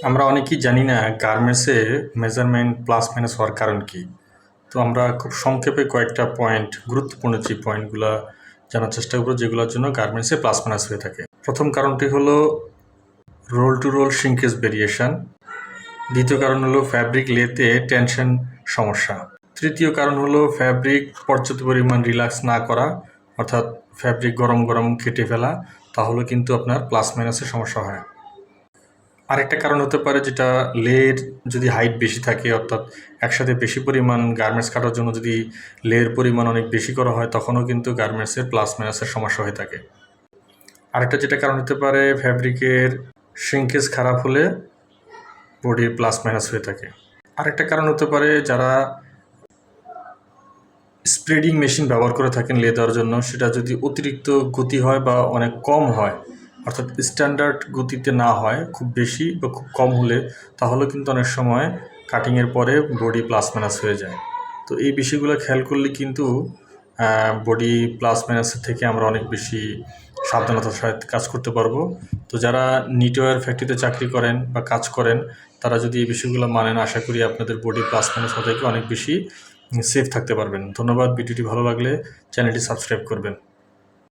আমরা অনেকেই জানি না গার্মেন্টসে মেজারমেন্ট প্লাস মাইনাস হওয়ার কারণ কি। তো আমরা খুব সংক্ষেপে কয়েকটা পয়েন্ট, গুরুত্বপূর্ণ যে পয়েন্টগুলো জানার চেষ্টা করবো, যেগুলোর জন্য গার্মেন্টসে প্লাস মাইনাস হয়ে থাকে। প্রথম কারণটি হলো roll to roll shrinkage variation. দ্বিতীয় কারণ হলো ফ্যাব্রিক লেতে টেনশন সমস্যা। তৃতীয় কারণ হলো ফ্যাব্রিক পর্যাপ্ত পরিমাণ রিল্যাক্স না করা, অর্থাৎ ফ্যাব্রিক গরম গরম কেটে ফেলা, তাহলে কিন্তু আপনার প্লাস মাইনাসের সমস্যা হয়। আরেকটা কারণ হতে পারে যেটা লের যদি হাইট বেশি থাকে, অর্থাৎ একসাথে বেশি পরিমাণ গার্মেন্টস কাটার জন্য যদি লের পরিমাণ অনেক বেশি করা হয়, তখনও কিন্তু গার্মেন্টসের প্লাস মাইনাসের সমস্যা হয়ে থাকে। আরেকটা যেটা কারণ হতে পারে ফ্যাব্রিকের শ্রিঙ্কেজ খারাপ হলে বডির প্লাস মাইনাস হয়ে থাকে। আরেকটা কারণ হতে পারে যারা স্প্রেডিং মেশিন ব্যবহার করে থাকেন লে দেওয়ার জন্য, সেটা যদি অতিরিক্ত গতি হয় বা অনেক কম হয়, অর্থাৎ স্ট্যান্ডার্ড গতিতে না হয়, খুব বেশি বা খুব কম হলে, তাহলে কিন্তু অনেক সময় কাটিংয়ের পরে বডি প্লাস মাইনাস হয়ে যায়। তো এই বিষয়গুলো খেয়াল করলে কিন্তু বডি প্লাস মাইনাসের থেকে আমরা অনেক বেশি সাবধানতার সাথে কাজ করতে পারবো। তো যারা নিটওয়্যার ফ্যাক্টরিতে চাকরি করেন বা কাজ করেন, তারা যদি এই বিষয়গুলো মানেন, আশা করি আপনাদের বডি প্লাস মাইনাস হওয়া থেকে অনেক বেশি সেফ থাকতে পারবেন। ধন্যবাদ। ভিডিওটি ভালো লাগলে চ্যানেলটি সাবস্ক্রাইব করবেন।